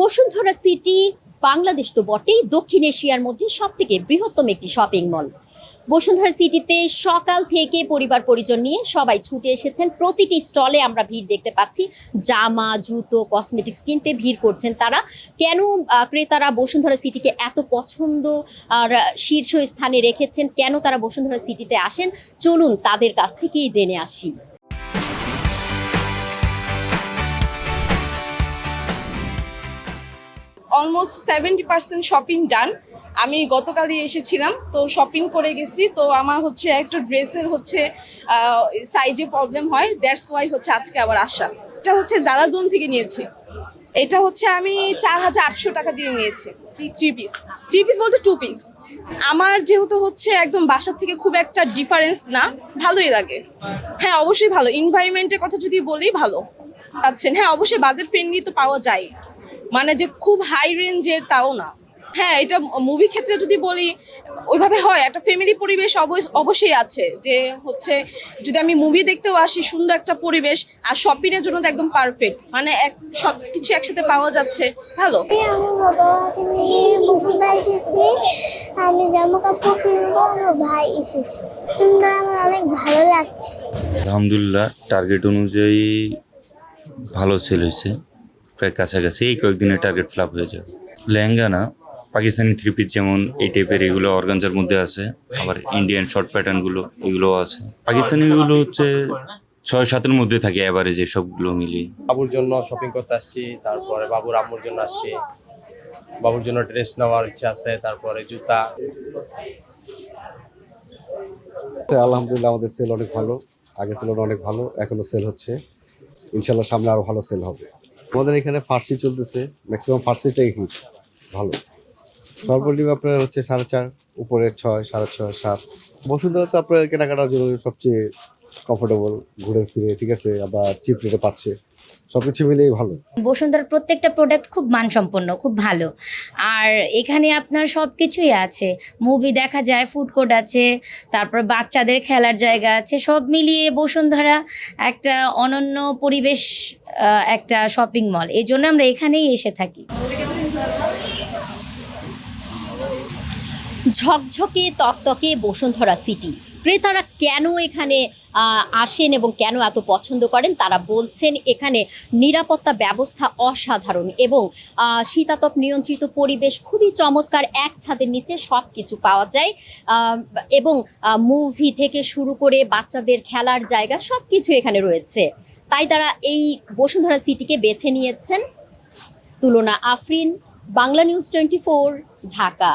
Bashundhara city Bangladesh তো বটেই, দক্ষিণ এশিয়ার মধ্যে সবথেকে বৃহত্তম একটি শপিং মল। বসুন্ধরা সিটিতে সকাল থেকে পরিবার পরিজন নিয়ে সবাই ছুটে এসেছেন। প্রতিটি স্টলে আমরা ভিড় দেখতে পাচ্ছি। জামা, জুতো, কসমেটিক্স কিনতে ভিড় করছেন তারা। কেন ক্রেতারা বসুন্ধরা সিটিকে এত পছন্দ আর শীর্ষ স্থানে রেখেছেন, কেন তারা বসুন্ধরা সিটিতে আসেন, চলুন তাদের কাছ থেকেই জেনে আসি। অলমোস্ট 70% শপিং ডান। আমি গতকালই এসেছিলাম, তো শপিং করে গেছি। তো আমার একটা ড্রেসের সাইজে প্রবলেম হয়, দ্যাটস ওয়াই আজকে আবার আসা। এটা জারা জোন থেকে নিয়েছি। এটা আমি 4800 টাকা দিয়ে নিয়েছি। থ্রি পিস বলতে 2 পিস। আমার যেহেতু একদম বাসার থেকে খুব একটা ডিফারেন্স না, ভালোই লাগে। হ্যাঁ, অবশ্যই ভালো। এনভায়রনমেন্টের কথা যদি বলি, ভালো পাচ্ছেন। হ্যাঁ, অবশ্যই বাজেট ফ্রেন্ডলি তো পাওয়া যায়, মানে যে খুব হাই রেঞ্জের তাও না। হ্যাঁ, এটা মুভি ক্ষেত্রে যদি বলি ওইভাবে হয়, একটা ফ্যামিলি পরিবেশ অবশ্যই আছে। যে যদি আমি মুভি দেখতেও আসি, সুন্দর একটা পরিবেশ, আর শপিং এর জন্য তো একদম পারফেক্ট, মানে সব কিছু একসাথে পাওয়া যাচ্ছে, ভালো। আমি জামা কাপড় কিনবো, আমার ভাই এসেছে, আমার অনেক ভালো লাগছে। আলহামদুলিল্লাহ, টার্গেট অনুযায়ী ভালো সেল হয়েছে। প্রায় কাছাকাছি এই কয়েকদিনের টার্গেট ফ্লাপ হয়ে যাবে। লেহেঙ্গা না, পাকিস্তানি থ্রি পিস যেমন এই টাইপের, এগুলো অর্গানজার মধ্যে আছে। আবার ইন্ডিয়ান শর্ট প্যাটার্নগুলো এগুলোও আছে। পাকিস্তানিগুলো 6-7-এর মধ্যে থাকে অ্যাভারেজে, সবগুলো মিলিয়ে। বাবুর জন্য শপিং করতে আসছি, তারপরে বাবুর আম্মুর জন্য আসছি। বাবুর জন্য ড্রেস নেওয়ার ইচ্ছা আছে, তারপরে জুতা। আলহামদুলিল্লাহ, আমাদের সেল অনেক ভালো, আগের তুলনায় অনেক ভালো। এখনো সেল হচ্ছে, ইনশাল্লাহ সামনে আরো ভালো সেল হবে। আমাদের এখানে ফার্সি চলতেছে, ম্যাক্সিমাম ফার্সিটাই হিট ভালো। সর্বনিম্ন আপনার 4.5, উপরে 6, 6.5, 7। বসুন্ধরাতে আপনার কেনাকাটার জন্য সবচেয়ে কমফোর্টেবল, ঘুরে ফিরে ঠিক আছে, আবার চিপ রেটে পাচ্ছে, সবকিছু মিলেই ভালো। বসুন্ধরার প্রত্যেকটা প্রোডাক্ট খুব মানসম্পন্ন, খুব ভালো। আর এখানে আপনার সব কিছুই আছে, মুভি দেখা যায়, ফুড কোর্ট আছে, তারপর বাচ্চাদের খেলার জায়গা আছে, সব মিলিয়ে বসুন্ধরা একটা অনন্য পরিবেশ, একটা শপিং মল। এই জন্য আমরা এখানেই এসে থাকি। ঝকঝকে তকতকে বসুন্ধরা সিটি। ক্রেতারা কেন এখানে আসেন এবং কেন এত পছন্দ করেন, তারা বলছেন এখানে নিরাপত্তা ব্যবস্থা অসাধারণ এবং শীতাতপ নিয়ন্ত্রিত পরিবেশ খুবই চমৎকার। এক ছাদের নিচে সব কিছু পাওয়া যায় এবং মুভি থেকে শুরু করে বাচ্চাদের খেলার জায়গা সব কিছু এখানে রয়েছে। তাই তারা এই বসুন্ধরা সিটিকে বেছে নিয়েছেন। তুলনা আফরিন, বাংলা নিউজ 24, ঢাকা।